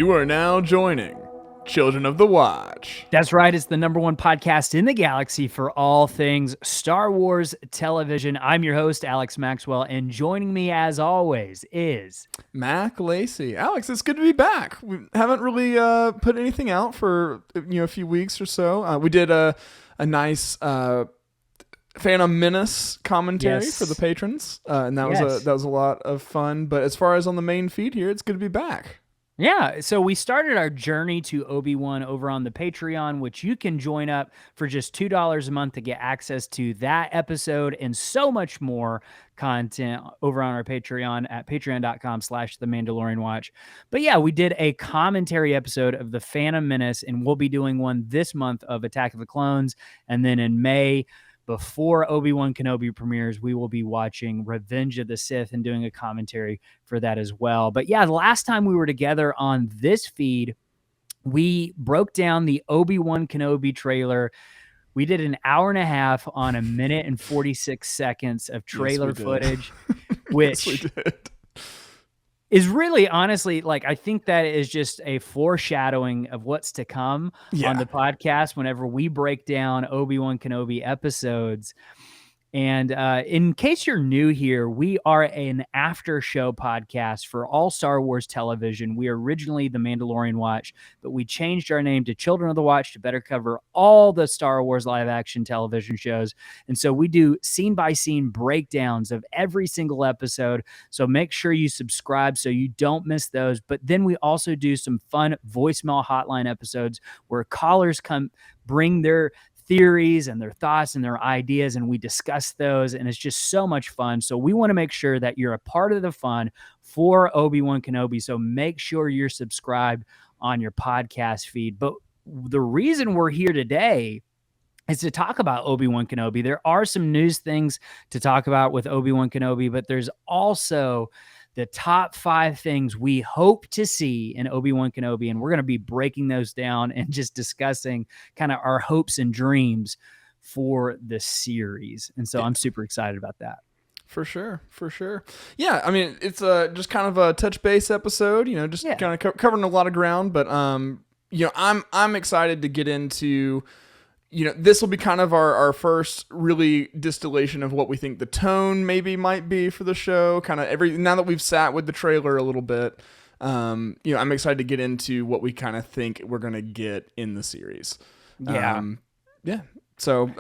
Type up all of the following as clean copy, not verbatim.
You are now joining Children of the Watch. That's right. It's the number one podcast in the galaxy for all things Star Wars television. I'm your host, Alex Maxwell, and joining me as always is Mac Lacey. Alex, it's good to be back. We haven't really put anything out for a few weeks or so. We did a nice Phantom Menace commentary for the patrons, and that was a lot of fun. But as far as on the main feed here, it's good to be back. Yeah, so we started our journey to Obi-Wan over on the Patreon, which you can join up for just $2 a month to get access to that episode and so much more content over on our Patreon at patreon.com/themandalorianwatch. But yeah, we did a commentary episode of The Phantom Menace, and we'll be doing one this month of Attack of the Clones, and then in May, before Obi-Wan Kenobi premieres, we will be watching Revenge of the Sith and doing a commentary for that as well. But yeah, the last time we were together on this feed, we broke down the Obi-Wan Kenobi trailer. We did an hour and a half on 1 minute and 46 seconds of trailer footage, which yes, we did. Is really, honestly, like, I think that is just a foreshadowing of what's to come on the podcast whenever we break down Obi-Wan Kenobi episodes. And in case you're new here, we are an after show podcast for all Star Wars television. We are originally the Mandalorian Watch, but we changed our name to Children of the Watch to better cover all the Star Wars live action television shows. And so we do scene by scene breakdowns of every single episode. So make sure you subscribe so you don't miss those. But then we also do some fun voicemail hotline episodes where callers come bring their theories and their thoughts and their ideas, and we discuss those, and it's just so much fun. So we want to make sure that you're a part of the fun for Obi-Wan Kenobi, so make sure you're subscribed on your podcast feed. But the reason we're here today is to talk about Obi-Wan Kenobi. There are some news things to talk about with Obi-Wan Kenobi, but there's also the top 5 things we hope to see in Obi-Wan Kenobi, and we're going to be breaking those down and just discussing kind of our hopes and dreams for the series. And so I'm super excited about that. For sure. Yeah, I mean, it's just kind of a touch base episode, kind of covering a lot of ground, but I'm excited to get into. This will be kind of our first really distillation of what we think the tone maybe might be for the show. Kind of now that we've sat with the trailer a little bit, I'm excited to get into what we kind of think we're going to get in the series. Yeah. So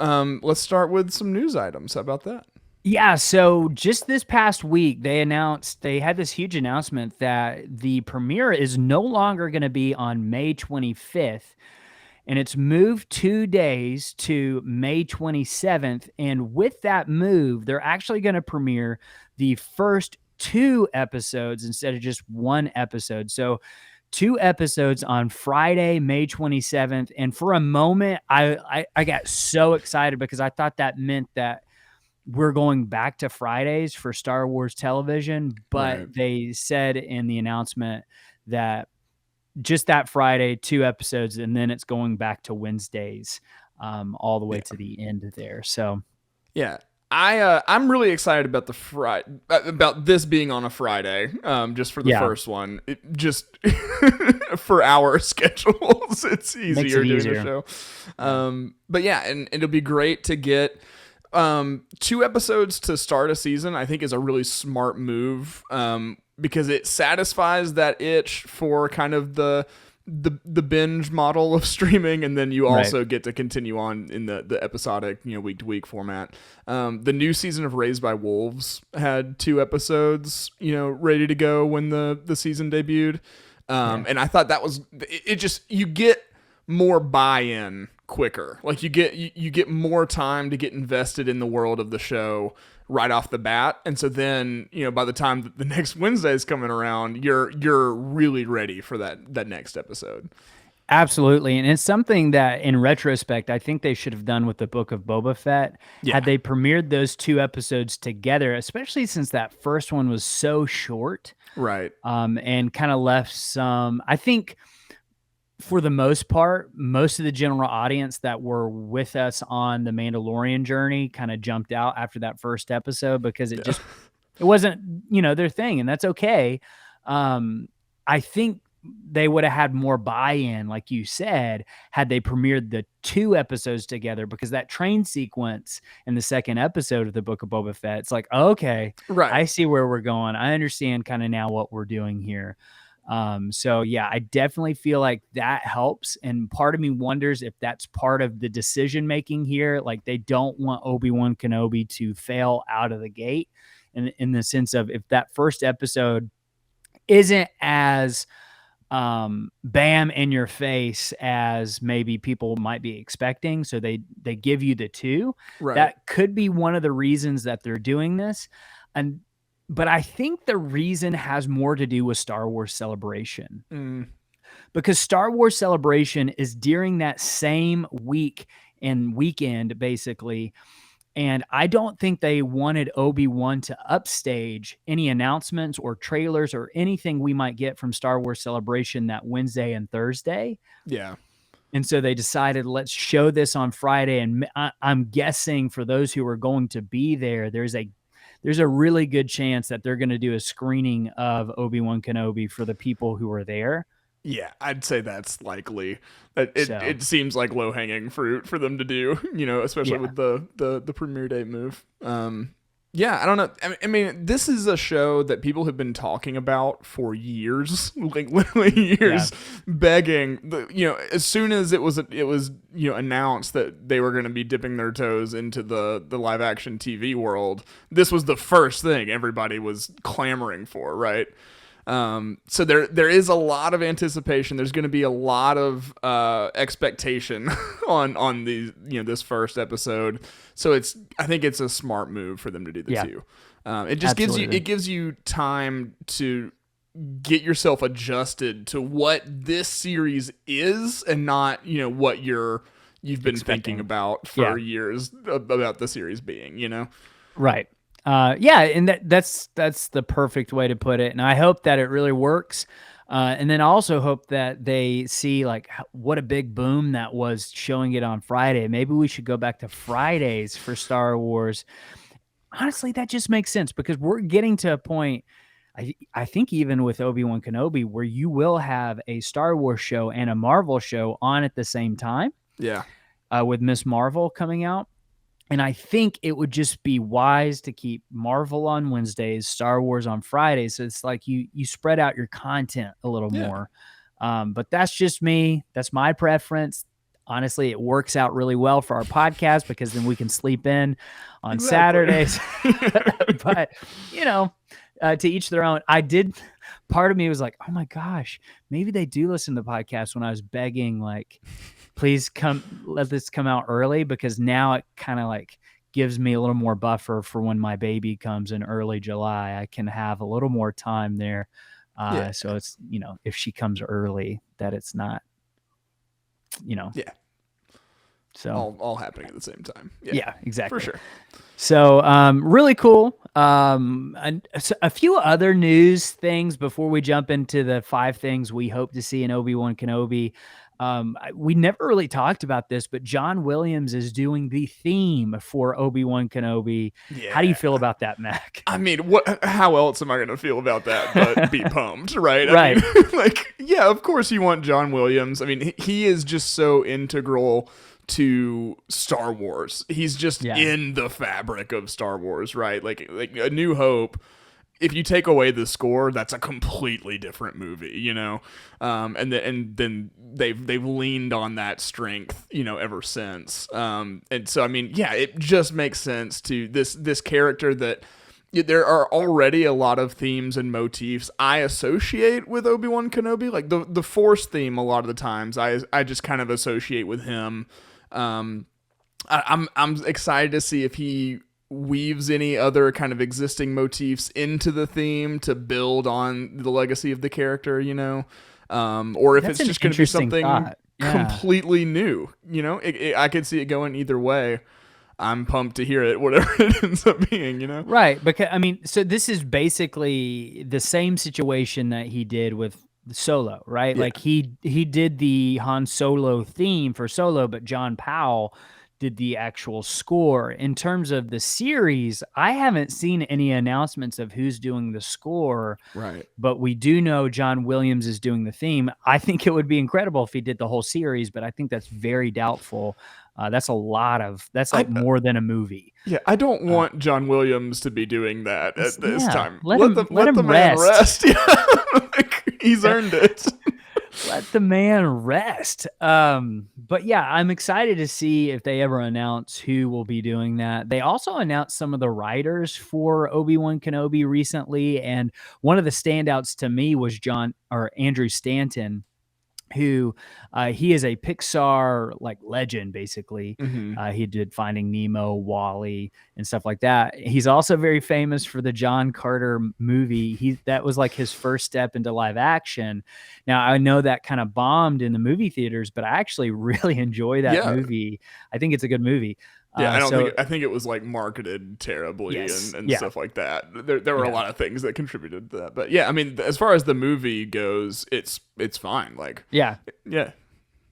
let's start with some news items. How about that? Yeah, so just this past week, they had this huge announcement that the premiere is no longer going to be on May 25th. And it's moved 2 days to May 27th. And with that move, they're actually going to premiere the first 2 episodes instead of just 1 episode. So 2 episodes on Friday, May 27th. And for a moment, I got so excited because I thought that meant that we're going back to Fridays for Star Wars television. But They said in the announcement that just that Friday, 2 episodes, and then it's going back to Wednesdays, all the way to the end there. So, yeah, I'm really excited about about this being on a Friday, just for the first one. Just for our schedules, it's easier doing the show. But yeah, and it'll be great to get 2 episodes to start a season. I think is a really smart move. Because it satisfies that itch for kind of the binge model of streaming, and then you also get to continue on in the episodic, week to week format. The new season of Raised by Wolves had 2 episodes, ready to go when the season debuted, and I thought that was it. Just you get more buy-in quicker, like you get more time to get invested in the world of the show right off the bat. And so then, by the time the next Wednesday is coming around, you're really ready for that next episode. Absolutely. And it's something that in retrospect, I think they should have done with the Book of Boba Fett. Yeah. Had they premiered those 2 episodes together, especially since that first one was so short. Right. And kind of left some, I think, for the most part, most of the general audience that were with us on the Mandalorian journey kind of jumped out after that first episode because it wasn't, their thing, and that's okay. I think they would have had more buy-in, like you said, had they premiered the 2 episodes together, because that train sequence in the 2nd episode of the Book of Boba Fett, it's like, okay, Right. I see where we're going. I understand kind of now what we're doing here. So yeah, I definitely feel like that helps. And part of me wonders if that's part of the decision making here. Like, they don't want Obi-Wan Kenobi to fail out of the gate, in the sense of, if that first episode isn't as bam in your face as maybe people might be expecting, so they give you the 2. Right. That could be one of the reasons that they're doing this. But I think the reason has more to do with Star Wars Celebration. Because Star Wars Celebration is during that same week and weekend, basically. And I don't think they wanted Obi-Wan to upstage any announcements or trailers or anything we might get from Star Wars Celebration that Wednesday and Thursday. Yeah. And so they decided, let's show this on Friday. And I'm guessing for those who are going to be there, there's a really good chance that they're going to do a screening of Obi-Wan Kenobi for the people who are there. Yeah, I'd say that's likely. It seems like low-hanging fruit for them to do, especially with the premiere date move. Yeah, I don't know. I mean, this is a show that people have been talking about for years, like literally years, begging. As soon as it was announced that they were going to be dipping their toes into the live-action TV world, this was the first thing everybody was clamoring for, right? So there is a lot of anticipation. There's going to be a lot of expectation on these, this first episode. So I think it's a smart move for them to do the 2. It just gives you time to get yourself adjusted to what this series is, and not what you've been thinking about for years about the series being. Right. And that's the perfect way to put it. And I hope that it really works. And then I also hope that they see like what a big boom that was showing it on Friday. Maybe we should go back to Fridays for Star Wars. Honestly, that just makes sense, because we're getting to a point, I think even with Obi-Wan Kenobi, where you will have a Star Wars show and a Marvel show on at the same time. Yeah. With Miss Marvel coming out. And I think it would just be wise to keep Marvel on Wednesdays, Star Wars on Fridays. So it's like you spread out your content a little more. But that's just me. That's my preference. Honestly, it works out really well for our podcast, because then we can sleep in on Saturdays. But, to each their own. Part of me was like, oh my gosh, maybe they do listen to the podcast, when I was begging, like, please let this come out early, because now it kind of like gives me a little more buffer for when my baby comes in early July. I can have a little more time there. So it's, if she comes early, that it's not, so all happening at the same time. Yeah, exactly. For sure. So, really cool. A few other news things before we jump into the 5 things we hope to see in Obi-Wan Kenobi. We never really talked about this, but John Williams is doing the theme for Obi-Wan Kenobi. Yeah. How do you feel about that, Mac? I mean, how else am I going to feel about that but be pumped, right? Right. I mean, of course you want John Williams. I mean, he is just so integral to Star Wars. He's just in the fabric of Star Wars, right? Like A New Hope, if you take away the score, that's a completely different movie, and then they've leaned on that strength, ever since. And so, I mean, it just makes sense to this character that there are already a lot of themes and motifs I associate with Obi-Wan Kenobi, like the Force theme. A lot of the times, I just kind of associate with him. I'm excited to see if he weaves any other kind of existing motifs into the theme to build on the legacy of the character, or if That's it's just going to be something completely new, I could see it going either way. I'm pumped to hear it, whatever it ends up being, Right. Because, I mean, so this is basically the same situation that he did with Solo, right? Yeah. Like he did the Han Solo theme for Solo, but John Powell did the actual score. In terms of the series, I haven't seen any announcements of who's doing the score. Right. But we do know John Williams is doing the theme. I think it would be incredible if he did the whole series, but I think that's very doubtful. That's like more than a movie. Yeah, I don't want John Williams to be doing that at this time. Let him man rest. Yeah. He's earned it. Let the man rest. But yeah, I'm excited to see if they ever announce who will be doing that. They also announced some of the writers for Obi-Wan Kenobi recently, and one of the standouts to me was Andrew Stanton, who he is a Pixar like legend, basically. He did Finding Nemo, Wall-E, and stuff like that. He's also very famous for the John Carter movie. That was like his first step into live action. Now, I know that kind of bombed in the movie theaters, but I actually really enjoy that movie. I think it's a good movie. Yeah, I think it was like marketed terribly and stuff like that. There were a lot of things that contributed to that. But yeah, I mean, as far as the movie goes, it's fine. Like, yeah.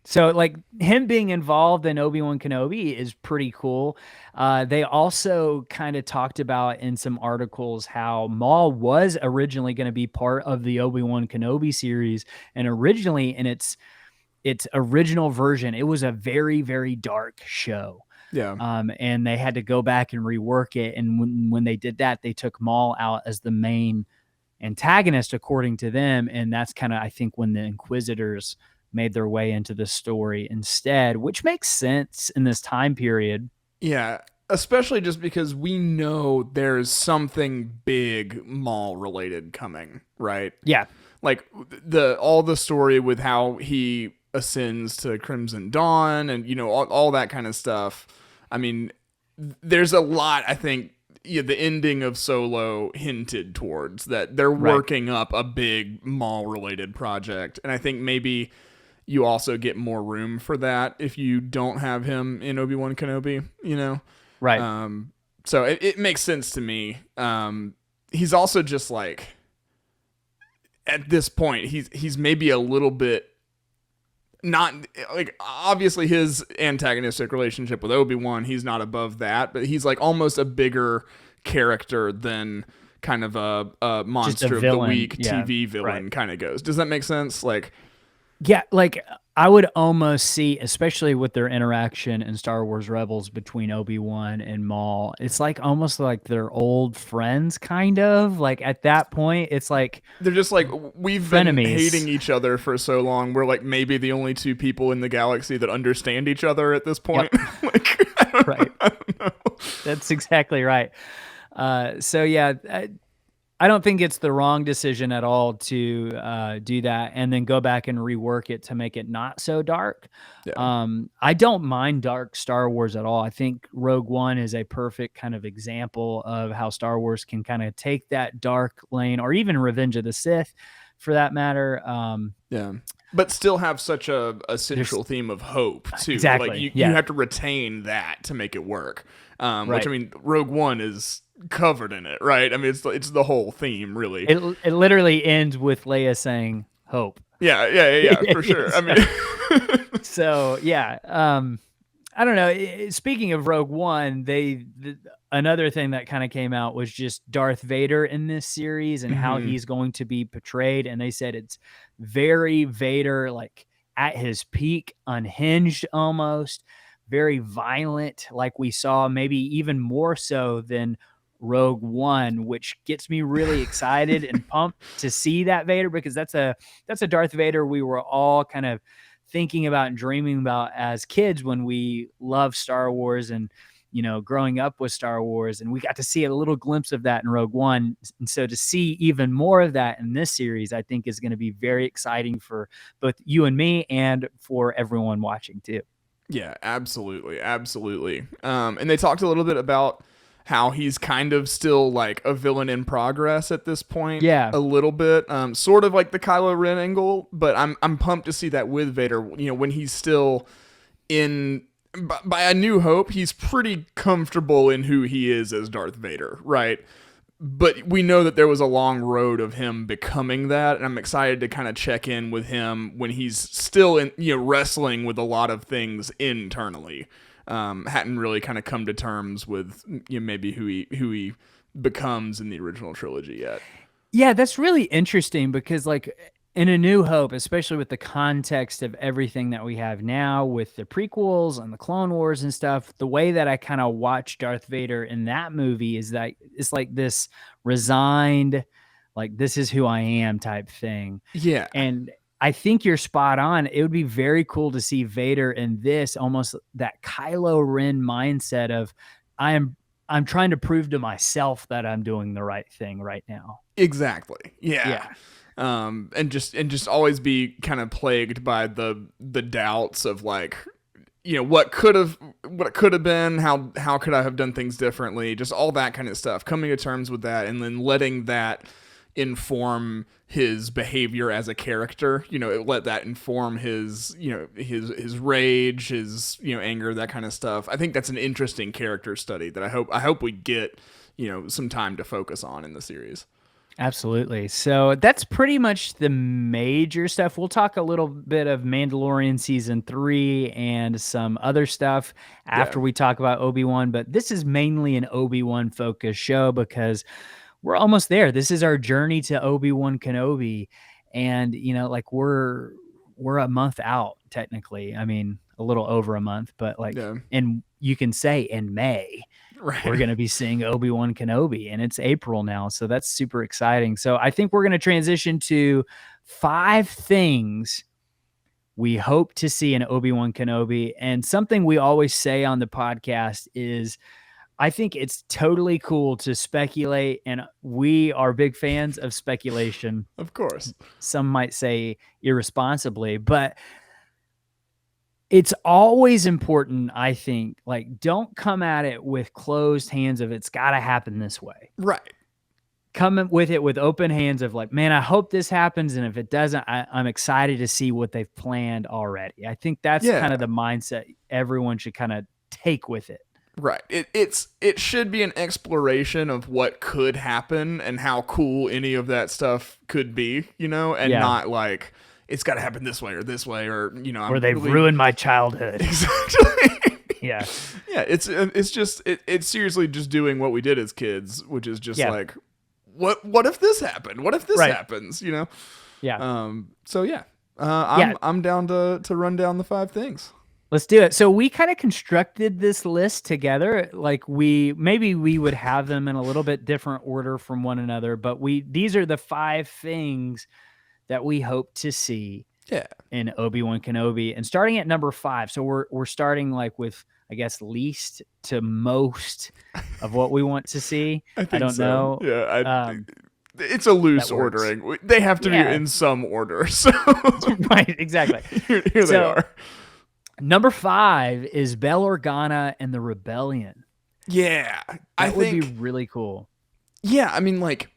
So like him being involved in Obi-Wan Kenobi is pretty cool. They also kind of talked about in some articles how Maul was originally going to be part of the Obi-Wan Kenobi series, and originally in its original version, it was a very, very dark show. Yeah. And they had to go back and rework it. And when they did that, they took Maul out as the main antagonist, according to them. And that's kind of, I think, when the Inquisitors made their way into the story instead, which makes sense in this time period. Yeah. Especially just because we know there's something big Maul related coming, right? Yeah. Like all the story with how he ascends to Crimson Dawn and, you know, all that kind of stuff. I mean, there's a lot, I think, the ending of Solo hinted towards that they're working up a big Maul-related project. And I think maybe you also get more room for that if you don't have him in Obi-Wan Kenobi, you know? Right. So it makes sense to me. He's also just like, at this point, he's maybe a little bit not like, obviously his antagonistic relationship with Obi-Wan, he's not above that, but he's like almost a bigger character than kind of a monster of the week TV villain kind of goes. Does that make sense? Like, yeah, like I would almost see, especially with their interaction in Star Wars Rebels between Obi-Wan and Maul, it's like almost like they're old friends, kind of. Like at that point, it's like they're just like, we've been hating each other for so long. We're like maybe the only two people in the galaxy that understand each other at this point. Yep. Like, I don't know. That's exactly right. So yeah, I don't think it's the wrong decision at all to do that and then go back and rework it to make it not so dark. Yeah. I don't mind dark Star Wars at all. I think Rogue One is a perfect kind of example of how Star Wars can kind of take that dark lane, or even Revenge of the Sith for that matter. Yeah. But still have such a central theme of hope too. Exactly. Like you have to retain that to make it work. Which, I mean, Rogue One is covered in it, right? I mean, it's the whole theme, really. It literally ends with Leia saying hope. Yeah, for sure. I mean, so yeah. I don't know. Speaking of Rogue One, another thing that kind of came out was just Darth Vader in this series and how he's going to be portrayed. And they said it's very Vader, like at his peak, unhinged almost, very violent, like we saw, maybe even more so than Rogue One, which gets me really excited and pumped to see that Vader, because that's a Darth Vader we were all kind of thinking about and dreaming about as kids when we loved Star Wars and, you know, growing up with Star Wars, and we got to see a little glimpse of that in Rogue One. And so to see even more of that in this series, I think is going to be very exciting for both you and me and for everyone watching too. Yeah, absolutely. And they talked a little bit about how he's kind of still like a villain in progress at this point. Yeah. A little bit. Sort of like the Kylo Ren angle, but I'm pumped to see that with Vader, you know, when he's still in, by A New Hope, he's pretty comfortable in who he is as Darth Vader, right? But we know that there was a long road of him becoming that, and I'm excited to kind of check in with him when he's still in, you know, wrestling with a lot of things internally. hadn't really kind of come to terms with maybe who he becomes in the original trilogy yet. Yeah, that's really interesting because like in A New Hope, especially with the context of everything that we have now with the prequels and the Clone Wars and stuff, the way that I kind of watch Darth Vader in that movie is that it's like this resigned, like this is who I am type thing. Yeah. And I think you're spot on. It would be very cool to see Vader in this, almost that Kylo Ren mindset of I'm trying to prove to myself that I'm doing the right thing right now. Exactly. Yeah. And just always be kind of plagued by the doubts of like, what could have been, how could I have done things differently, just all that kind of stuff, coming to terms with that, and then letting that inform his behavior as a character. Let that inform his his rage, his anger, that kind of stuff. I think that's an interesting character study that I hope we get some time to focus on in the series. Absolutely. So that's pretty much the major stuff. We'll talk a little bit of Mandalorian season 3 and some other stuff after we talk about Obi-Wan, but this is mainly an Obi-Wan focused show because we're almost there. This is our journey to Obi-Wan Kenobi. And, like we're a month out technically. I mean, a little over a month, but like, and you can say in May, we're going to be seeing Obi-Wan Kenobi, and it's April now. So that's super exciting. So I think we're going to transition to 5 things we hope to see in Obi-Wan Kenobi. And something we always say on the podcast is I think it's totally cool to speculate, and we are big fans of speculation. Of course. Some might say irresponsibly, but it's always important, I think, like, don't come at it with closed hands of it's got to happen this way. Right. Come with it with open hands of like, man, I hope this happens. And if it doesn't, I'm excited to see what they've planned already. I think that's kind of the mindset everyone should kind of take with it. Right. It should be an exploration of what could happen and how cool any of that stuff could be, and not like it's got to happen this way, or or they've ruined my childhood. Exactly. Yeah. Yeah. It's seriously just doing what we did as kids, which is just like, what if this happened? What if this happens? Yeah. So yeah. I'm down to run down the 5 things. Let's do it. So we kind of constructed this list together. Like we would have them in a little bit different order from one another, but these are the 5 things that we hope to see in Obi-Wan Kenobi, and starting at number 5. So we're starting like with, I guess, least to most of what we want to see. I don't know. Yeah. It's a loose ordering. They have to be in some order. So right. Exactly. Here they are. Number 5 is Bail Organa and the Rebellion. Yeah. That would be really cool. Yeah. I mean, like,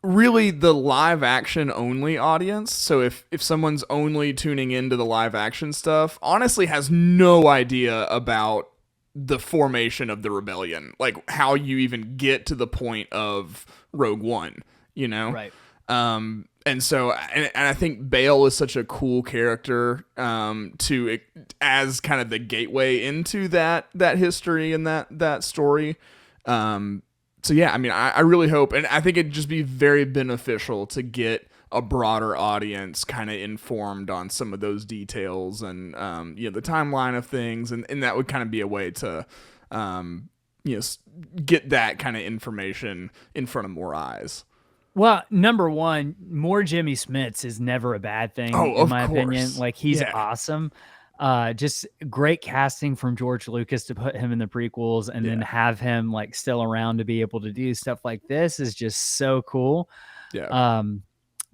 really the live action only audience. So if someone's only tuning into the live action stuff, honestly has no idea about the formation of the rebellion, like how you even get to the point of Rogue One, Right. And so, and I think Bail is such a cool character, as kind of the gateway into that history and that story. So yeah, I mean, I really hope, and I think it'd just be very beneficial to get a broader audience kind of informed on some of those details and, the timeline of things. And that would kind of be a way to, get that kind of information in front of more eyes. Well, number 1, more Jimmy Smits is never a bad thing, in my opinion. Like, he's awesome. Just great casting from George Lucas to put him in the prequels and then have him like still around to be able to do stuff like this is just so cool. Yeah.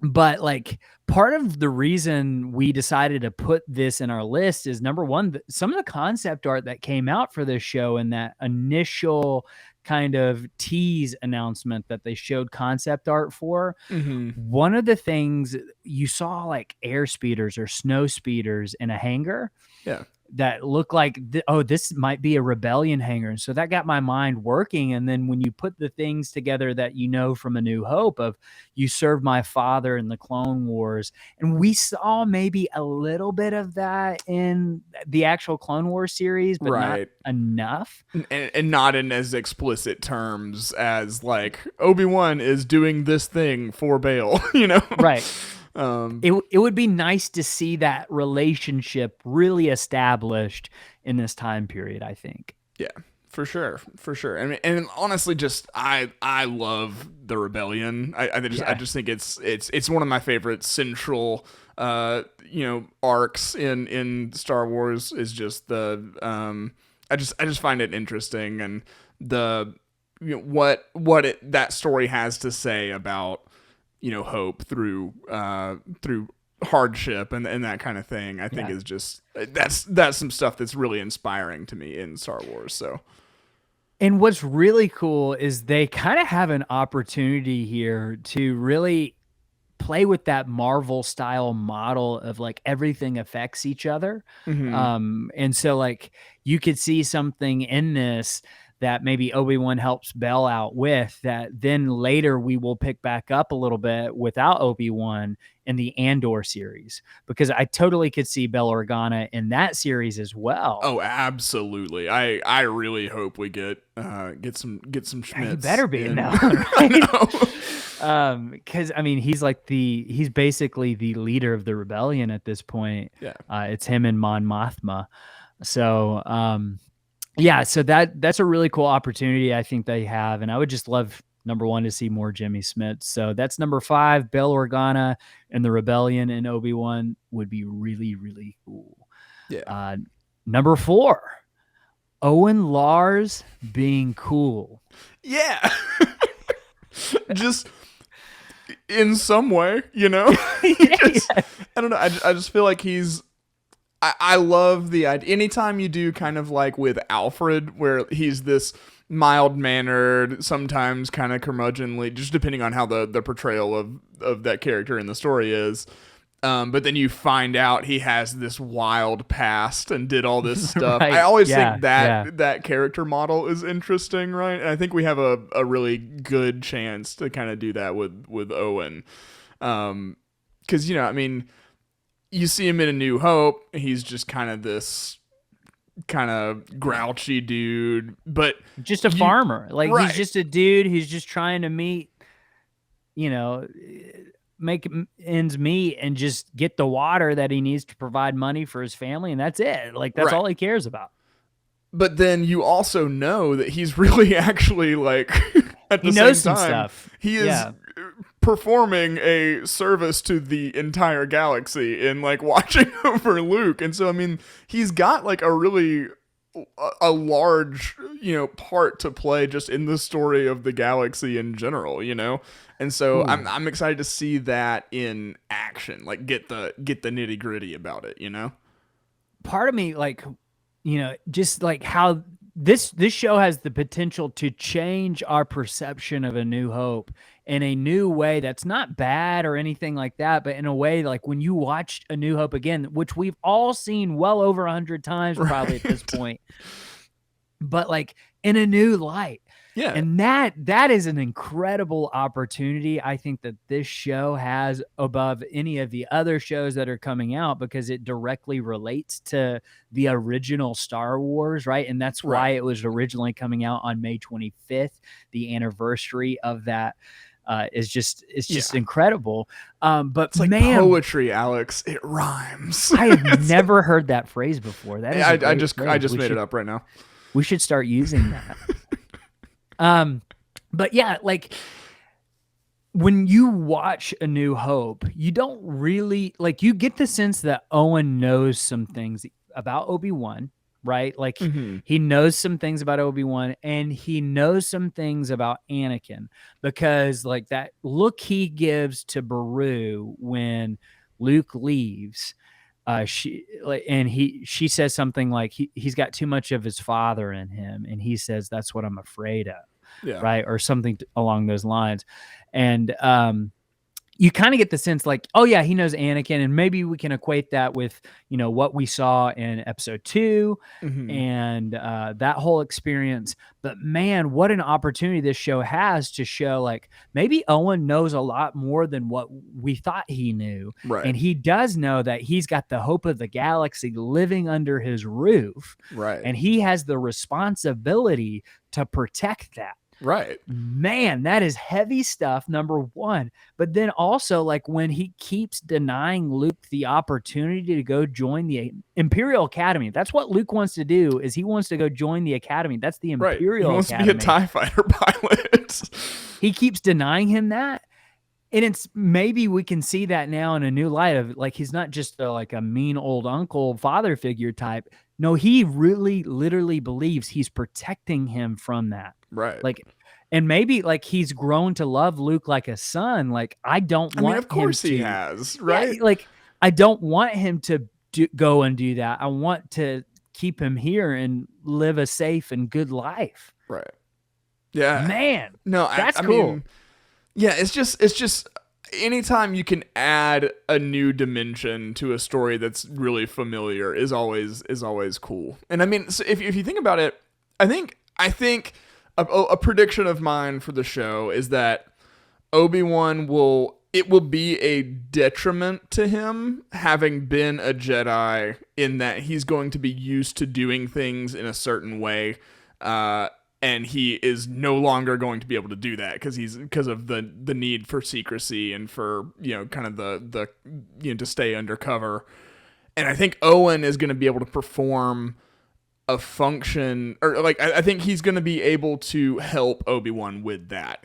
But like part of the reason we decided to put this in our list is number 1, some of the concept art that came out for this show and that initial kind of tease announcement that they showed concept art for. Mm-hmm. One of the things you saw like air speeders or snow speeders in a hangar. Yeah. that looked like, this might be a rebellion hangar. And so that got my mind working. And then when you put the things together that from A New Hope of you served my father in the Clone Wars, and we saw maybe a little bit of that in the actual Clone Wars series, but not enough. And not in as explicit terms as like Obi-Wan is doing this thing for Bail, Right. It would be nice to see that relationship really established in this time period, I think. Yeah, for sure. And honestly, just I love the Rebellion. I just think it's one of my favorite central arcs in Star Wars. Is just the I just find it interesting, and the what that story has to say about hope through hardship and that kind of thing. I think is just that's some stuff that's really inspiring to me in Star Wars. So, and what's really cool is they kind of have an opportunity here to really play with that Marvel style model of like everything affects each other. And so like you could see something in this that maybe Obi-Wan helps Bell out with, that then later we will pick back up a little bit without Obi-Wan in the Andor series, because I totally could see Bell Organa in that series as well. Oh, absolutely. I really hope we get some Schmitz. Yeah, he better be in that one, right? Because I mean, he's basically the leader of the rebellion at this point. Yeah. It's him and Mon Mothma. So so that's a really cool opportunity I think they have, and I would just love, number one, to see more Jimmy Smits. So that's number 5, Bail Organa and the Rebellion and Obi-Wan would be really, really cool. Yeah. Number 4, Owen Lars being cool. Yeah. Just in some way, I don't know. I just feel like he's. I love the idea. Anytime you do kind of like with Alfred, where he's this mild-mannered, sometimes kind of curmudgeonly, just depending on how the portrayal of that character in the story is. But then you find out he has this wild past and did all this stuff. Right. I always think that character model is interesting, right? And I think we have a really good chance to kind of do that with Owen. Because, I mean, you see him in A New Hope, he's just kind of this kind of grouchy dude, but just a farmer. Like he's just a dude who's just trying to make ends meet and just get the water that he needs to provide money for his family, and that's it. Like that's all he cares about. But then you also know that he's really actually like at the same time, stuff. He is performing a service to the entire galaxy in like watching over Luke. And so, I mean, he's got like a really a large, part to play just in the story of the galaxy in general, And so I'm excited to see that in action, like get the nitty gritty about it, Part of me, like, just like how this show has the potential to change our perception of A New Hope in a new way that's not bad or anything like that, but in a way like when you watch A New Hope again, which we've all seen well over 100 times probably at this point, but like in a new light. Yeah. And that is an incredible opportunity I think that this show has above any of the other shows that are coming out, because it directly relates to the original Star Wars, right? And that's why it was originally coming out on May 25th. The anniversary of that is just incredible. But it's like poetry, Alex. It rhymes. I have never heard that phrase before. That is I just made it up right now. We should start using that. But yeah, like when you watch A New Hope, you don't really like, you get the sense that Owen knows some things about Obi-Wan, right? Like he knows some things about Obi-Wan, and he knows some things about Anakin, because like that look he gives to Beru when Luke leaves, she says something like he's got too much of his father in him, and he says that's what I'm afraid of, right, or something along those lines. And you kind of get the sense like, oh yeah, he knows Anakin, and maybe we can equate that with, you know, what we saw in episode 2 and that whole experience. But man, what an opportunity this show has to show like maybe Owen knows a lot more than what we thought he knew. Right. And he does know that he's got the hope of the galaxy living under his roof. Right. And he has the responsibility to protect that. Right. Man, that is heavy stuff, number one. But then also, like, when he keeps denying Luke the opportunity to go join the Imperial Academy. That's what Luke wants to do, is he wants to go join the Academy. That's the Imperial Academy. He wants to be a TIE fighter pilot. He keeps denying him that. And it's maybe we can see that now in a new light of like, he's not just like a mean old uncle father figure type. No, he really literally believes he's protecting him from that. Right. Like, and maybe like he's grown to love Luke like a son. Like, I mean, of course he has, right? Yeah, like, I don't want him to go and do that. I want to keep him here and live a safe and good life. Right. Yeah. Man. No, that's cool. Mean, yeah, it's just anytime you can add a new dimension to a story that's really familiar is always cool. And I mean, so if you think about it, I think a prediction of mine for the show is that Obi-Wan will be a detriment to him having been a Jedi, in that he's going to be used to doing things in a certain way, and he is no longer going to be able to do that because of the need for secrecy and for, you know, kind of the you know, to stay undercover. And I think Owen is going to be able to perform a function, or like I think he's going to be able to help Obi-Wan with that.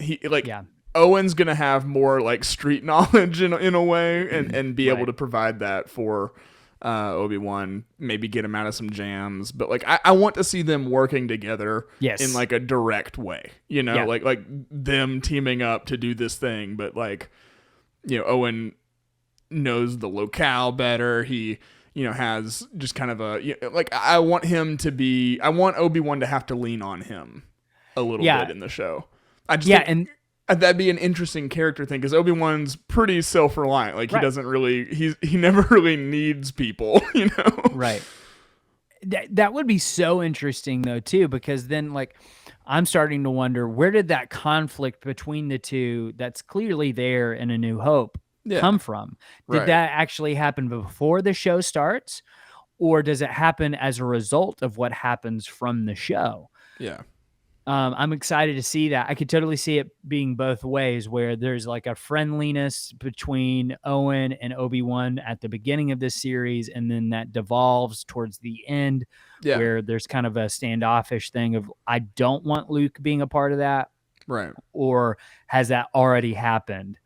Owen's going to have more like street knowledge in a way, and be able to provide that for Obi-Wan, maybe get him out of some jams. But like I want to see them working together in like a direct way, you know, like them teaming up to do this thing. But like, you know, Owen knows the locale better. He, you know, has just kind of like, I want Obi-Wan to have to lean on him a little bit in the show. I just think that'd be an interesting character thing, because Obi-Wan's pretty self-reliant. Like, he doesn't really, he never really needs people, you know? Right. That would be so interesting though too, because then like I'm starting to wonder, where did that conflict between the two that's clearly there in A New Hope come from? Did that actually happen before the show starts, or does it happen as a result of what happens from the show? Yeah. I'm excited to see that. I could totally see it being both ways, where there's like a friendliness between Owen and Obi-Wan at the beginning of this series, and then that devolves towards the end, where there's kind of a standoffish thing of, I don't want Luke being a part of that. Right. Or has that already happened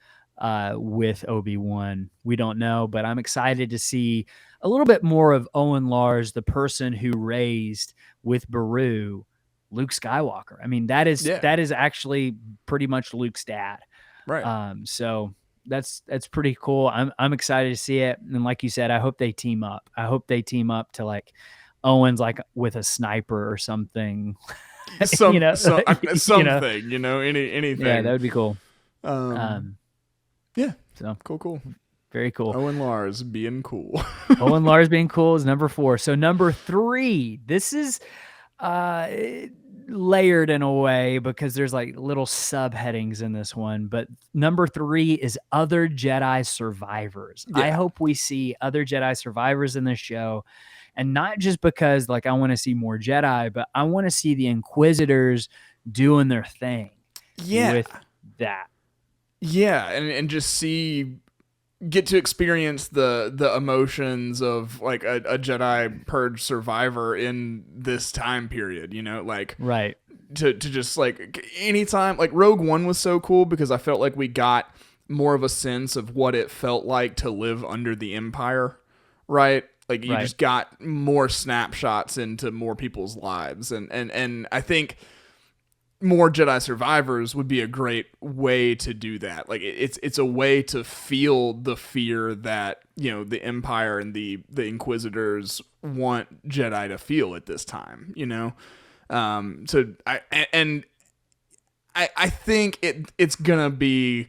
with Obi-Wan? We don't know, but I'm excited to see a little bit more of Owen Lars, the person who raised with Beru Luke Skywalker. I mean, that is actually pretty much Luke's dad. Right. So that's pretty cool. I'm excited to see it. And like you said, I hope they team up. I hope they team up to like Owen's like with a sniper or something. Something, you know, anything. Yeah, that would be cool. Yeah. So cool. Very cool. Owen Lars being cool. Owen Lars being cool is number 4. So number 3, this is layered in a way because there's like little subheadings in this one, but number 3 is other Jedi survivors. I hope we see other Jedi survivors in this show, and not just because like I want to see more Jedi, but I want to see the Inquisitors doing their thing with that. Yeah, and just get to experience the emotions of like a Jedi Purge survivor in this time period, you know, like to just like anytime, like Rogue One was so cool because I felt like we got more of a sense of what it felt like to live under the Empire, right? Like you just got more snapshots into more people's lives, and I think more Jedi survivors would be a great way to do that. Like it's a way to feel the fear that, you know, the Empire and the Inquisitors want Jedi to feel at this time, you know? So I think it's gonna be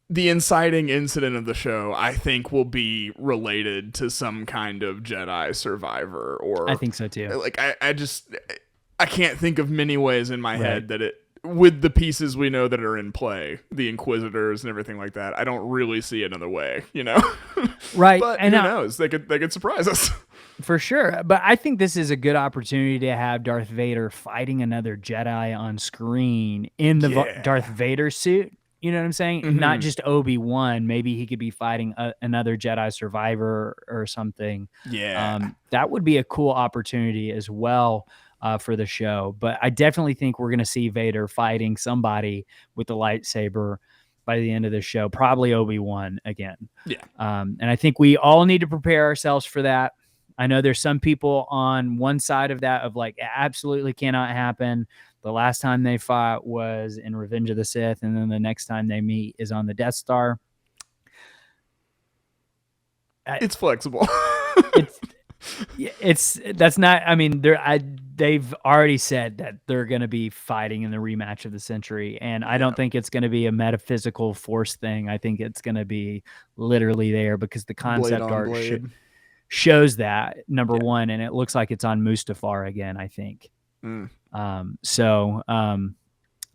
the inciting incident of the show, I think, will be related to some kind of Jedi survivor, or I think so too. Like I can't think of many ways in my head that it, with the pieces we know that are in play, the Inquisitors and everything like that, I don't really see another way, Right. But and who knows? They could surprise us. For sure. But I think this is a good opportunity to have Darth Vader fighting another Jedi on screen in the Darth Vader suit. You know what I'm saying? Mm-hmm. Not just Obi-Wan. Maybe he could be fighting another Jedi survivor or something. Yeah. That would be a cool opportunity as well for the show. But I definitely think we're going to see Vader fighting somebody with the lightsaber by the end of the show. Probably Obi-Wan again. Yeah. And I think we all need to prepare ourselves for that. I know there's some people on one side of that of like, it absolutely cannot happen. The last time they fought was in Revenge of the Sith, and then the next time they meet is on the Death Star. It's flexible. That's not. I mean, they've already said that they're going to be fighting in the rematch of the century, and I don't think it's going to be a metaphysical force thing. I think it's going to be literally there because the concept art shows that, number one, and it looks like it's on Mustafar again, I think. I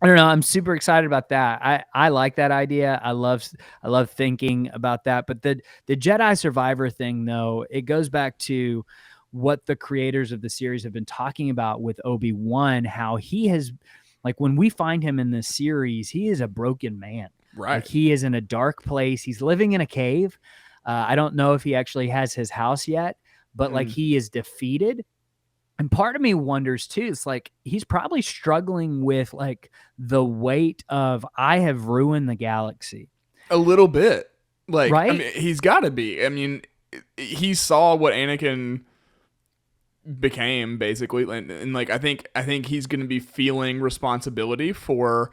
don't know. I'm super excited about that. I like that idea. I love thinking about that. But the Jedi Survivor thing, though, it goes back to what the creators of the series have been talking about with Obi-Wan, how he has, like, when we find him in this series, he is a broken man. Right. Like, he is in a dark place. He's living in a cave. I don't know if he actually has his house yet, but like he is defeated. And part of me wonders too, it's like he's probably struggling with like the weight of I have ruined the galaxy. A little bit. Like, right? I mean, he's got to be. I mean, he saw what Anakin became basically, and like I think he's going to be feeling responsibility for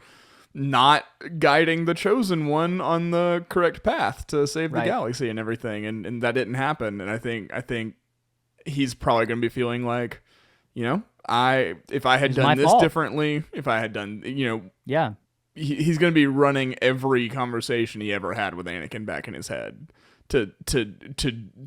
not guiding the chosen one on the correct path to save the galaxy and everything, and that didn't happen. And I think he's probably going to be feeling like, if I had done this differently, if I had done, he's going to be running every conversation he ever had with Anakin back in his head to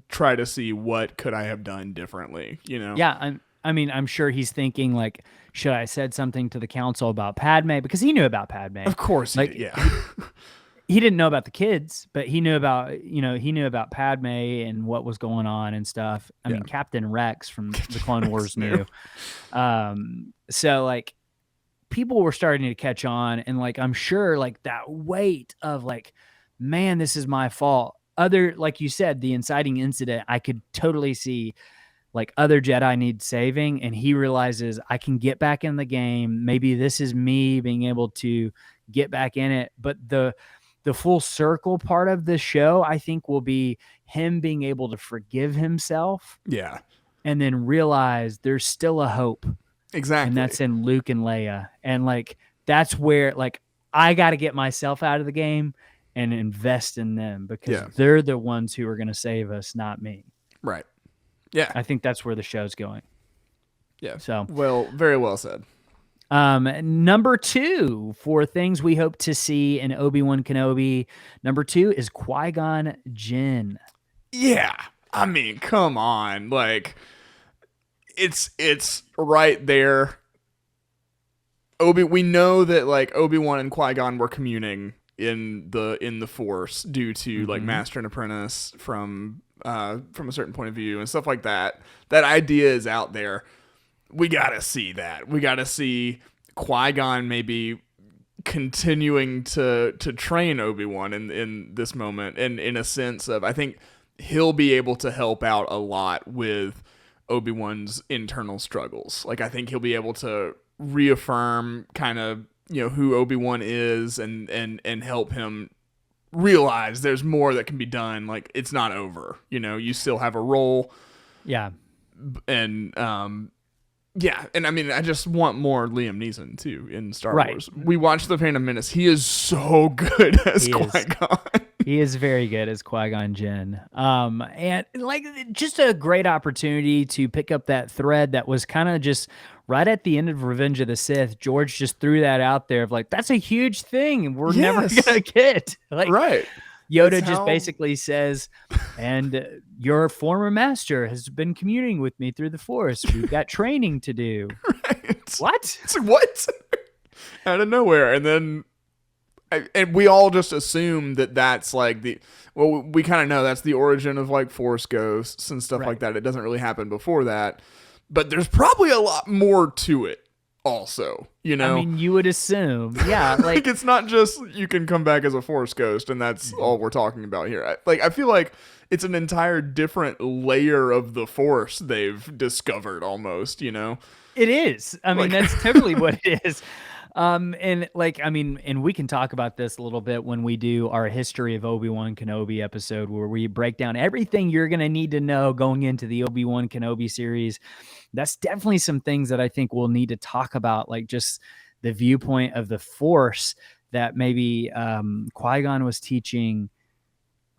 try to see what could I have done differently, Yeah, I'm sure he's thinking like, should I have said something to the council about Padme? Because he knew about Padme. Of course, like, he didn't know about the kids, but he knew about Padme and what was going on and stuff. I mean, Captain Rex from the Clone Wars knew. So like people were starting to catch on, and like I'm sure like that weight of like, man, this is my fault. Like you said, the inciting incident, I could totally see like other Jedi need saving, and he realizes I can get back in the game. Maybe this is me being able to get back in it. But the full circle part of the show, I think, will be him being able to forgive himself. Yeah. And then realize there's still a hope. Exactly. And that's in Luke and Leia. And like, that's where like, I got to get myself out of the game and invest in them, because they're the ones who are going to save us, not me. Right. Yeah. I think that's where the show's going. Yeah. So, well, very well said. Number 2 for things we hope to see in Obi-Wan Kenobi. Number 2 is Qui-Gon Jinn. Yeah. I mean, come on. Like, it's right there. We know that like Obi-Wan and Qui-Gon were communing in the Force due to like Master and Apprentice from a certain point of view and stuff like that. That idea is out there. We gotta see that. We gotta see Qui-Gon maybe continuing to train Obi-Wan in this moment, and in a sense of, I think he'll be able to help out a lot with Obi-Wan's internal struggles. Like, I think he'll be able to reaffirm kind of, who Obi-Wan is and help him realize there's more that can be done. Like, it's not over, you still have a role. Yeah. And, yeah, and I mean, I just want more Liam Neeson, too, in Star Wars. We watched The Phantom Menace. He is so good as Qui-Gon. He is very good as Qui-Gon Jinn. And, like, just a great opportunity to pick up that thread that was kind of just right at the end of Revenge of the Sith, George just threw that out there of like, that's a huge thing and we're never gonna get. Like, right. Yoda just basically says, and your former master has been communing with me through the Force. We've got training to do. Right. What? It's like, what? Out of nowhere. And then, and we all just assume that that's like we kind of know that's the origin of like Force ghosts and stuff like that. It doesn't really happen before that. But there's probably a lot more to it also, you know? I mean, you would assume. Yeah. Like it's not just you can come back as a Force ghost and that's all we're talking about here. I feel like it's an entire different layer of the Force they've discovered almost, you know? It is. I mean, that's totally what it is. And we can talk about this a little bit when we do our history of Obi-Wan Kenobi episode, where we break down everything you're going to need to know going into the Obi-Wan Kenobi series. That's definitely some things that I think we'll need to talk about, like just the viewpoint of the Force that maybe Qui-Gon was teaching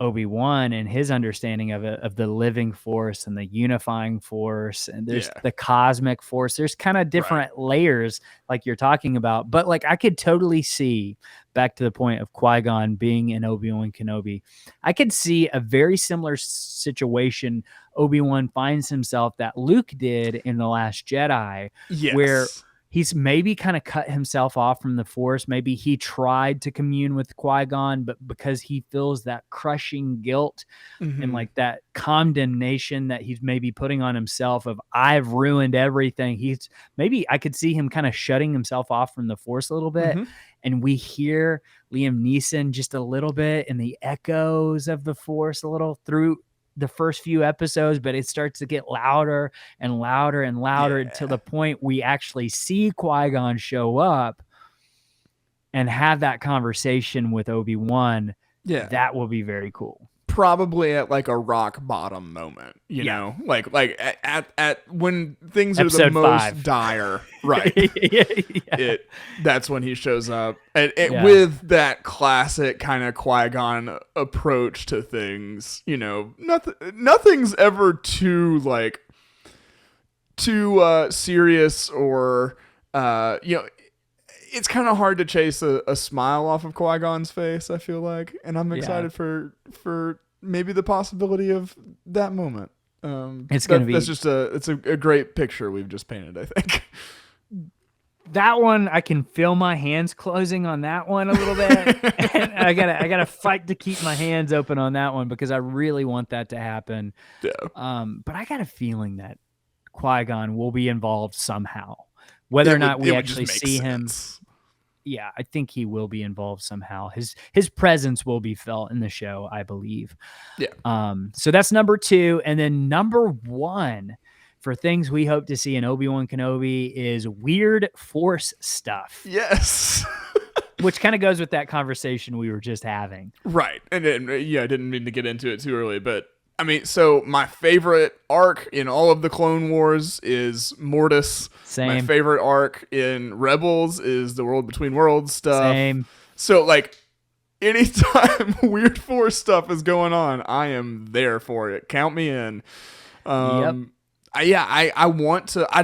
Obi-Wan and his understanding of the living Force and the unifying Force, and there's the cosmic Force. There's kind of different layers like you're talking about, but like I could totally see, back to the point of Qui-Gon being in Obi-Wan Kenobi, I could see a very similar situation Obi-Wan finds himself that Luke did in The Last Jedi, where he's maybe kind of cut himself off from the Force. Maybe he tried to commune with Qui-Gon, but because he feels that crushing guilt and like that condemnation that he's maybe putting on himself of, I've ruined everything. Maybe I could see him kind of shutting himself off from the Force a little bit. And we hear Liam Neeson just a little bit in the echoes of the Force a little through the first few episodes, but it starts to get louder and louder and louder until the point we actually see Qui-Gon show up and have that conversation with Obi-Wan. That will be very cool. Probably at like a rock bottom moment, you know, like at when things are Episode the most 5. Dire, right? That's when he shows up, and with that classic kind of Qui-Gon approach to things. You know, nothing's ever too serious or you know. It's kind of hard to chase a smile off of Qui-Gon's face, I feel like, and I'm excited for maybe the possibility of that moment. That's just a great picture we've just painted, I think. That one, I can feel my hands closing on that one a little bit. And I gotta fight to keep my hands open on that one because I really want that to happen. Yeah. But I got a feeling that Qui-Gon will be involved somehow. Whether or not we actually see him, I think he will be involved somehow. His presence will be felt in the show, I believe. Yeah. So that's number 2, and then number 1 for things we hope to see in Obi-Wan Kenobi is weird Force stuff. Yes. Which kind of goes with that conversation we were just having. Right, and I didn't mean to get into it too early, but. I mean, so my favorite arc in all of the Clone Wars is Mortis. Same. My favorite arc in Rebels is the World Between Worlds stuff. Same. So, like, anytime weird Force stuff is going on, I am there for it. Count me in. I'd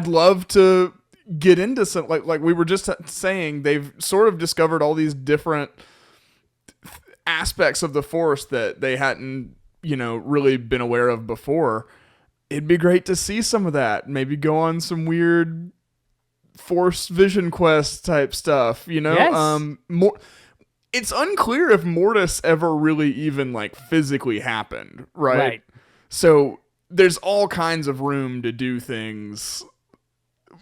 love to get into some, like we were just saying, they've sort of discovered all these different aspects of the Force that they hadn't, really been aware of before. It'd be great to see some of that. Maybe go on some weird Force Vision Quest type stuff, Yes. It's unclear if Mortis ever really even physically happened, right? So there's all kinds of room to do things.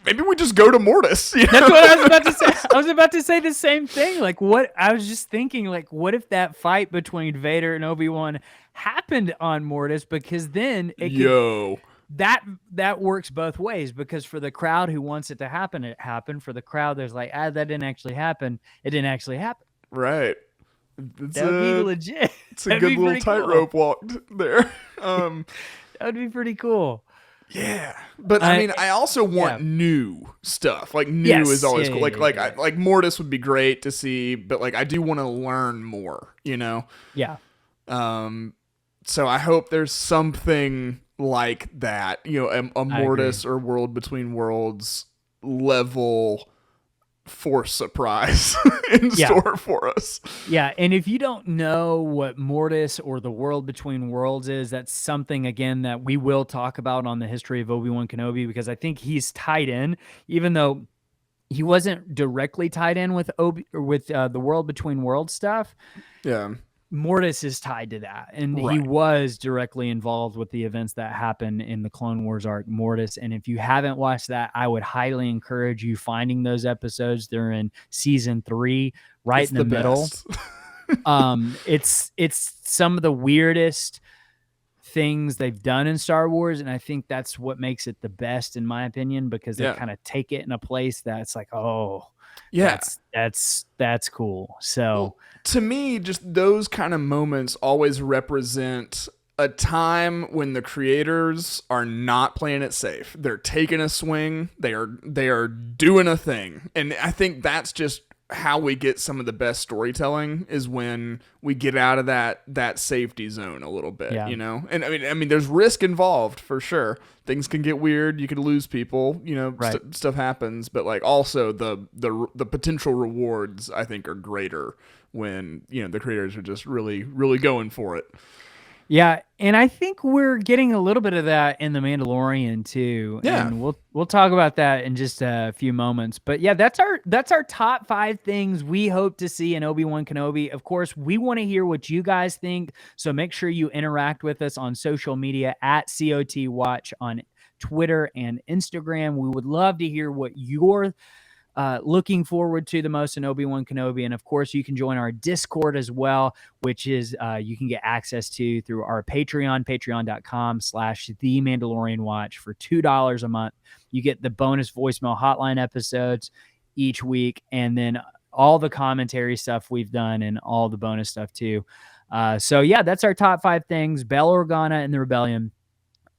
Maybe we just go to Mortis. That's what I was about to say. I was about to say the same thing. I was just thinking, what if that fight between Vader and Obi-Wan happened on Mortis? Because then that works both ways. Because for the crowd who wants it to happen, it happened. For the crowd, there's that didn't actually happen. It didn't actually happen. Right. That would be legit. It's a good little tightrope walk there. That would be pretty cool. Yeah, but I also want new stuff. New is always cool. Like Mortis would be great to see, but I do want to learn more. Yeah. So I hope there's something like that. A Mortis or World Between Worlds level Force surprise in store for us. Yeah, and if you don't know what Mortis or the World Between Worlds is, that's something, again, that we will talk about on the history of Obi-Wan Kenobi, because I think he's tied in, even though he wasn't directly tied in with the World Between Worlds stuff. Yeah. Mortis is tied to that, and he was directly involved with the events that happened in the Clone Wars arc, Mortis. And if you haven't watched that, I would highly encourage you finding those episodes. They're in season 3, right in the middle. It's some of the weirdest things they've done in Star Wars, and I think that's what makes it the best, in my opinion, because they kind of take it in a place that's like, oh, yeah, that's cool. So well, to me, just those kind of moments always represent a time when the creators are not playing it safe. They're taking a swing. They are doing a thing. And I think that's just how we get some of the best storytelling, is when we get out of that safety zone a little bit, you know? And I mean, there's risk involved for sure. Things can get weird. You could lose people, you know, stuff happens, but like also the potential rewards, I think, are greater when, you know, the creators are just really, really going for it. Yeah, and I think we're getting a little bit of that in The Mandalorian too. Yeah, and we'll talk about that in just a few moments. But yeah, that's our top 5 things we hope to see in Obi-Wan Kenobi. Of course, we want to hear what you guys think, so make sure you interact with us on social media at COT Watch on Twitter and Instagram. We would love to hear what you're looking forward to the most in Obi-Wan Kenobi. And of course, you can join our Discord as well, which is you can get access to through our Patreon, patreon.com/The Mandalorian Watch for $2 a month. You get the bonus voicemail hotline episodes each week, and then all the commentary stuff we've done and all the bonus stuff too. So yeah, that's our top 5 things. Bail Organa and the Rebellion,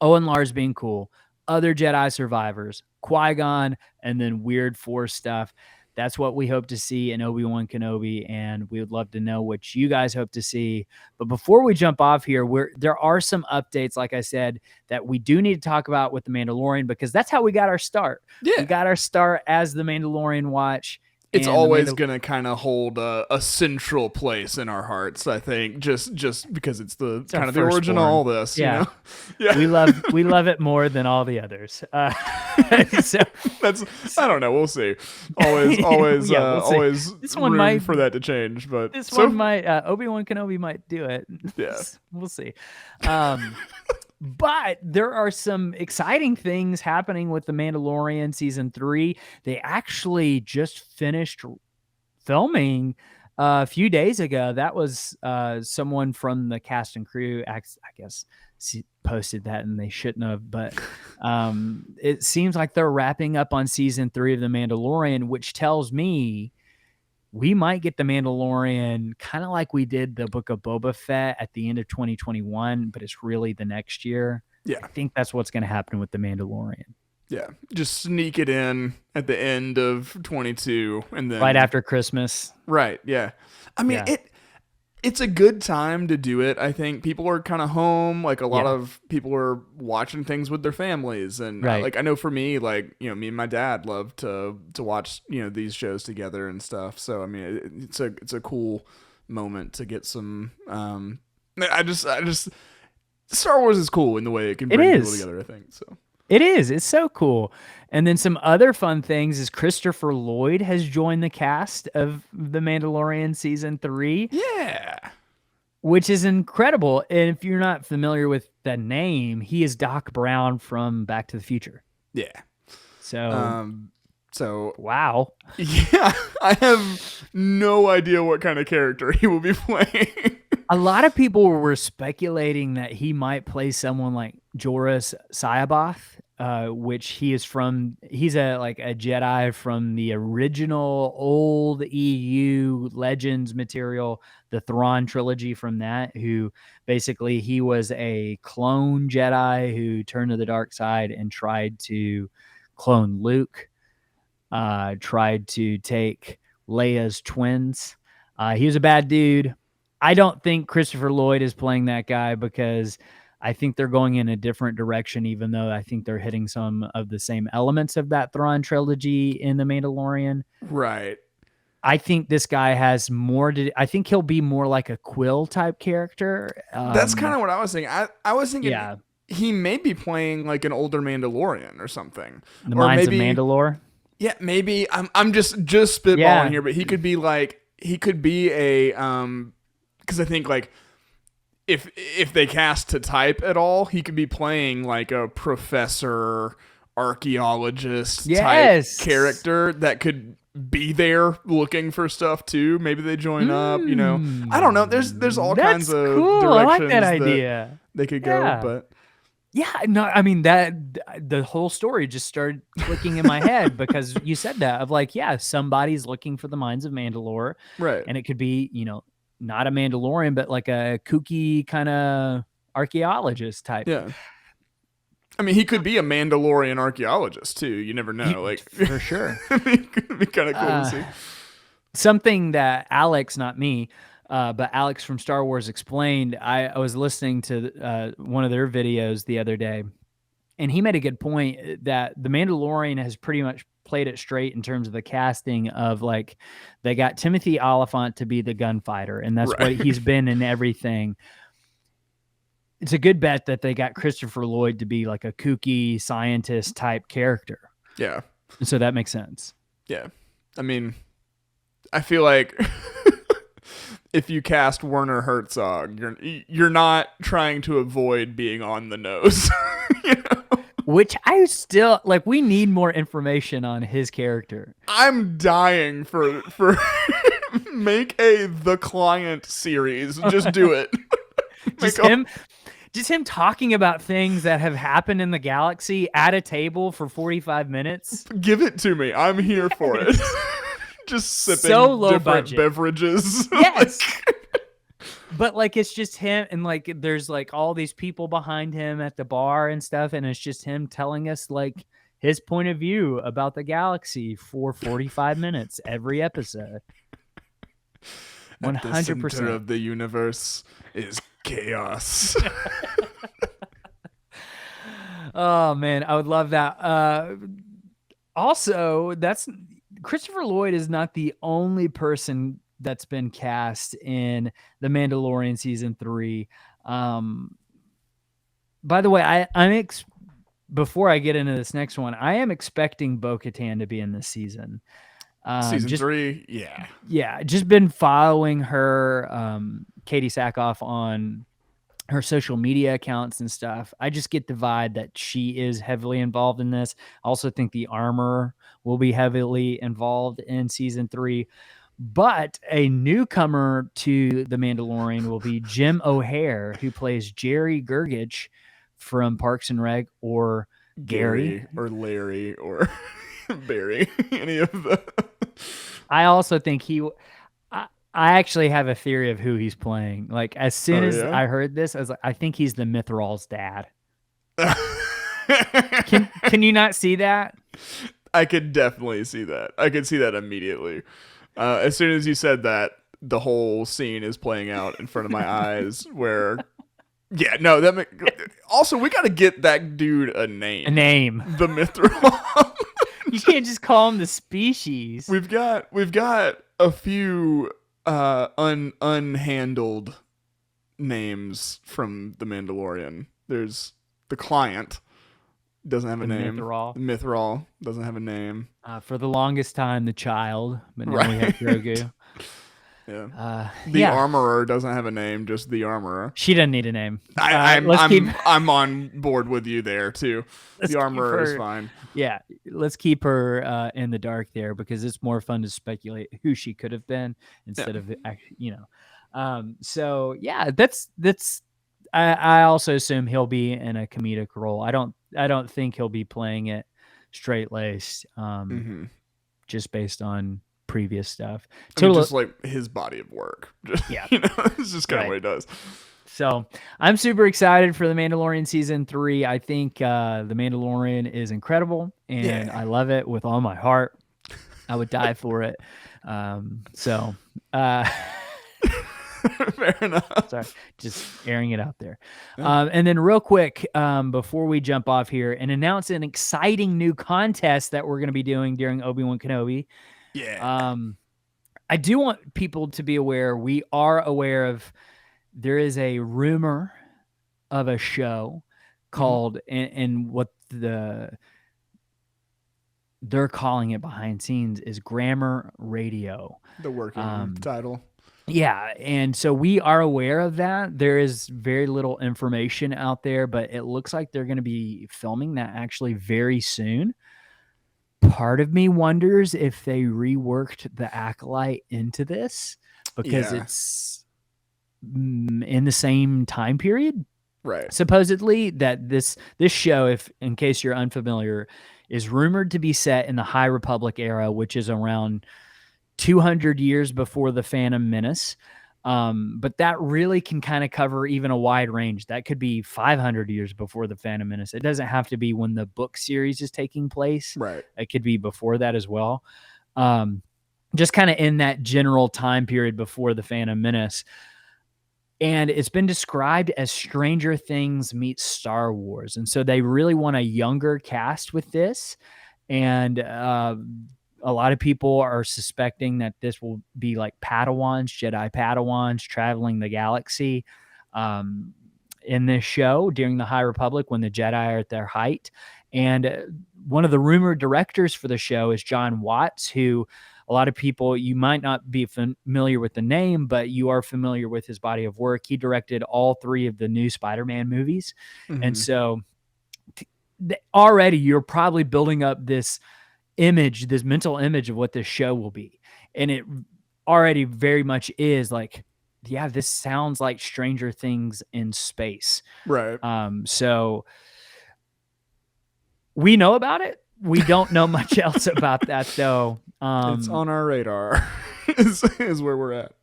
Owen Lars being cool, other Jedi survivors, Qui-Gon, and then weird Force stuff. That's what we hope to see in Obi-Wan Kenobi, and we would love to know what you guys hope to see. But before we jump off here, there are some updates, like I said, that we do need to talk about with The Mandalorian, because that's how we got our start. Yeah. We got our start as The Mandalorian Watch. It's always going to kind of hold a central place in our hearts, I think, just because it's kind of the origin of all this. Yeah. You know? Yeah. We love it more than all the others. So that's, I don't know. We'll see. Always room for that to change. But this one might, Obi-Wan Kenobi might do it. Yeah. We'll see. But there are some exciting things happening with The Mandalorian season 3. They actually just finished filming a few days ago. That was someone from the cast and crew, I guess, posted that, and they shouldn't have. But it seems like they're wrapping up on season 3 of The Mandalorian, which tells me we might get The Mandalorian kind of like we did the Book of Boba Fett at the end of 2021, but it's really the next year. Yeah. I think that's what's going to happen with The Mandalorian. Yeah. Just sneak it in at the end of 22 and then right after Christmas. Right. Yeah. I mean, it's a good time to do it. I think people are kind of home. Like a lot of people are watching things with their families. And like, I know for me, like, you know, me and my dad love to watch, you know, these shows together and stuff. So, I mean, it's a cool moment to get some, I just, Star Wars is cool in the way it can bring people together, I think. So. It is. It's so cool. And then some other fun things is Christopher Lloyd has joined the cast of The Mandalorian season 3. Yeah. Which is incredible. And if you're not familiar with the name, he is Doc Brown from Back to the Future. Yeah. So wow. Yeah. I have no idea what kind of character he will be playing. A lot of people were speculating that he might play someone like Joruus C'baoth, which he's a Jedi from the original old EU Legends material, the Thrawn trilogy from that, who basically he was a clone Jedi who turned to the dark side and tried to clone Luke, tried to take Leia's twins. He was a bad dude. I don't think Christopher Lloyd is playing that guy because I think they're going in a different direction, even though I think they're hitting some of the same elements of that Thrawn trilogy in The Mandalorian. Right. I think this guy has more to. I think he'll be more like a Quill type character. That's kind of what I was thinking. I was thinking Yeah. he may be playing like an older Mandalorian or something. The or Mines maybe, of Mandalore. Yeah, maybe I'm just spitballing here, but he could be a because I think like if they cast to type at all, he could be playing like a professor archaeologist type character that could be there looking for stuff too. Maybe they join up, you know. I don't know. There's all kinds of cool. directions I like that idea. They could go, but yeah, no, I mean that the whole story just started clicking in my head because you said that of like, yeah, somebody's looking for the Mines of Mandalore, right? And it could be, you know, not a Mandalorian, but like a kooky kind of archaeologist type. Yeah. I mean, he could be a Mandalorian archaeologist too. You never know. Like for sure. It could be kind of cool to see. Something that Alex, not me, but Alex from Star Wars explained. I was listening to one of their videos the other day, and he made a good point that The Mandalorian has pretty much played it straight in terms of the casting of like they got Timothy Olyphant to be the gunfighter, and that's what he's been in everything. It's a good bet that they got Christopher Lloyd to be like a kooky scientist type character. Yeah. So that makes sense. Yeah. I mean, I feel like if you cast Werner Herzog, you're not trying to avoid being on the nose. You know? Which I still like. We need more information on his character. I'm dying for make a The Client series. Just do it. Just him talking about things that have happened in the galaxy at a table for 45 minutes. Give it to me. I'm here for it. Just sipping different budget beverages. Yes. But like it's just him, and like there's like all these people behind him at the bar and stuff, and it's just him telling us like his point of view about the galaxy for 45 minutes every episode. 100%. At the center of the universe is chaos. Oh man, I would love that. Also, that's Christopher Lloyd is not the only person that's been cast in The Mandalorian season 3. By the way, before I get into this next one, I am expecting Bo-Katan to be in this season. Season 3, yeah. Just been following her, Katie Sackhoff, on her social media accounts and stuff. I just get the vibe that she is heavily involved in this. I also think the Armorer will be heavily involved in season 3. But a newcomer to The Mandalorian will be Jim O'Hare, who plays Jerry Gergich from Parks and Rec, or Gary or Larry or Barry, any of the. I also think I actually have a theory of who he's playing. Like as soon as I heard this, I was like, I think he's the Mythrol's dad. Can you not see that? I could definitely see that. I could see that immediately. As soon as you said that, the whole scene is playing out in front of my eyes. Where, also we got to get that dude a name. The Mythrol. You can't just call him the species. We've got a few unhandled names from The Mandalorian. There's the Client, doesn't have a name. Mythrol doesn't have a name. For the longest time, the Child, but now we have Grogu. Yeah. The Armorer doesn't have a name, just the Armorer. She doesn't need a name. I'm on board with you there too. The Armorer is fine. Yeah, let's keep her in the dark there, because it's more fun to speculate who she could have been instead of actually, so yeah, that's. I also assume he'll be in a comedic role. I don't think he'll be playing it straight laced. Just based on previous stuff. Just like his body of work. It's just kind of what he does. So I'm super excited for The Mandalorian season 3. I think The Mandalorian is incredible, and I love it with all my heart. I would die for it. Fair enough. Sorry, just airing it out there. And then real quick, before we jump off here and announce an exciting new contest that we're going to be doing during Obi-Wan Kenobi. Yeah. I do want people to be aware. We are aware of there is a rumor of a show called and what they're calling it behind scenes is Grammar Radio. The working title. Yeah, and so we are aware of that. There is very little information out there, but it looks like they're going to be filming that actually very soon. Part of me wonders if they reworked the Acolyte into this because it's in the same time period. Right. Supposedly that this show, if in case you're unfamiliar, is rumored to be set in the High Republic era, which is around 200 years before the Phantom Menace. But that really can kind of cover even a wide range. That could be 500 years before the Phantom Menace. It doesn't have to be when the book series is taking place. Right. It could be before that as well. Just kind of in that general time period before the Phantom Menace. And it's been described as Stranger Things meets Star Wars. And so they really want a younger cast with this. And a lot of people are suspecting that this will be like Padawans, Jedi Padawans traveling the galaxy in this show during the High Republic when the Jedi are at their height. And one of the rumored directors for the show is John Watts, who a lot of people, you might not be familiar with the name, but you are familiar with his body of work. He directed all 3 of the new Spider-Man movies. And so already you're probably building up this image, this mental image of what this show will be. And it already very much is like, yeah, this sounds like Stranger Things in space. Right. So we know about it. We don't know much else about that, though. It's on our radar is where we're at.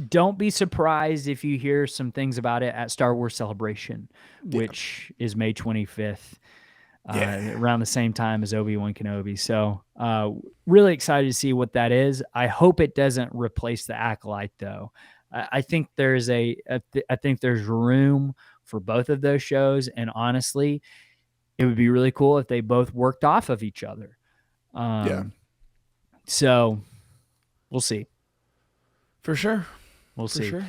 Don't be surprised if you hear some things about it at Star Wars Celebration, which is May 25th, around the same time as Obi-Wan Kenobi. So really excited to see what that is. I hope it doesn't replace the Acolyte, though. I think there's I think there's room for both of those shows, and honestly, it would be really cool if they both worked off of each other. So we'll see. For sure. We'll see. Sure.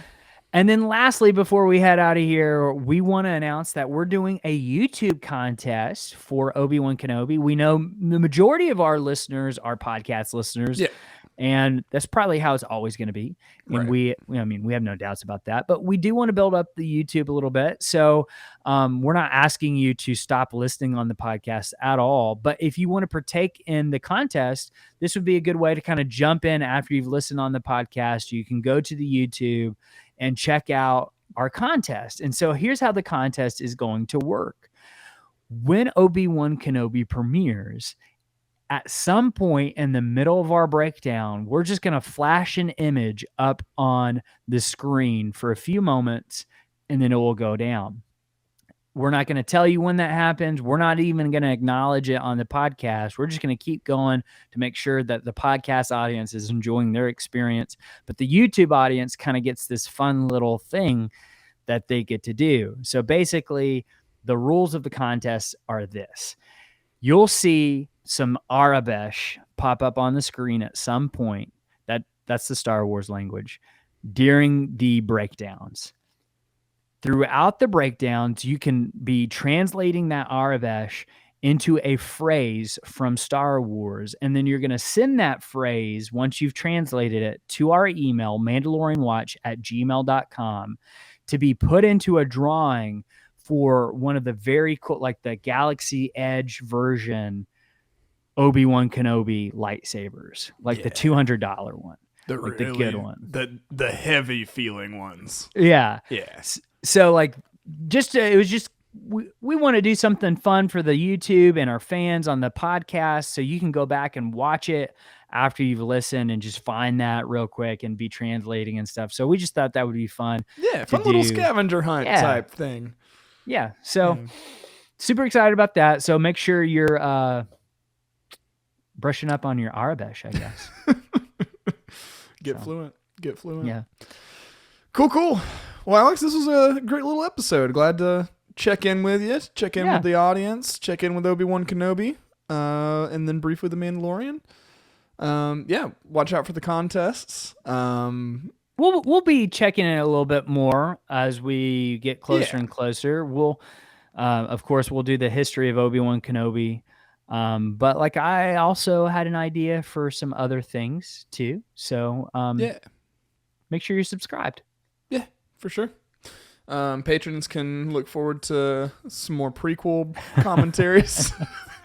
And then lastly, before we head out of here, we want to announce that we're doing a YouTube contest for Obi-Wan Kenobi. We know the majority of our listeners are podcast listeners. Yeah. And that's probably how it's always going to be. And we have no doubts about that, but we do want to build up the YouTube a little bit. So we're not asking you to stop listening on the podcast at all. But if you want to partake in the contest, this would be a good way to kind of jump in after you've listened on the podcast. You can go to the YouTube and check out our contest. And so here's how the contest is going to work. When Obi-Wan Kenobi premieres, at some point in the middle of our breakdown, we're just going to flash an image up on the screen for a few moments, and then it will go down. We're not going to tell you when that happens. We're not even going to acknowledge it on the podcast. We're just going to keep going to make sure that the podcast audience is enjoying their experience. But the YouTube audience kind of gets this fun little thing that they get to do. So basically, the rules of the contest are this. You'll see some Arabesh pop up on the screen at some point. That's the Star Wars language during the breakdowns. Throughout the breakdowns, you can be translating that Arabesh into a phrase from Star Wars, and then you're going to send that phrase once you've translated it to our email, mandalorianwatch@gmail.com, to be put into a drawing for one of the very cool, like the Galaxy Edge version Obi-Wan Kenobi lightsabers, like the $200 one, the good one, the heavy feeling ones. Yeah. Yes. So like, it was just, we want to do something fun for the YouTube and our fans on the podcast. So you can go back and watch it after you've listened and just find that real quick and be translating and stuff. So we just thought that would be fun. Yeah. Fun little scavenger hunt type thing. Yeah. So super excited about that. So make sure you're, brushing up on your Arabesh, I guess. Get fluent. Yeah. Cool. Well, Alex, this was a great little episode. Glad to check in with you, check in with the audience, check in with Obi-Wan Kenobi, and then briefly the Mandalorian. Watch out for the contests. We'll be checking in a little bit more as we get closer and closer. We'll, of course, we'll do the history of Obi-Wan Kenobi. But like I also had an idea for some other things too. So make sure you're subscribed. Yeah, for sure. Patrons can look forward to some more prequel commentaries.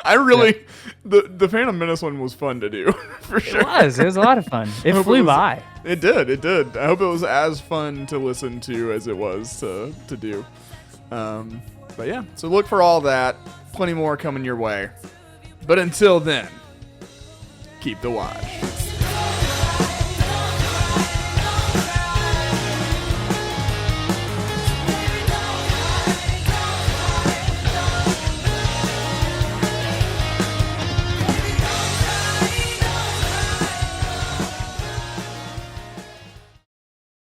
I really, the Phantom Menace one was fun to do, for sure. It was a lot of fun. It flew by. It did. I hope it was as fun to listen to as it was to do. But yeah, so look for all that. Plenty more coming your way. But until then, keep the watch.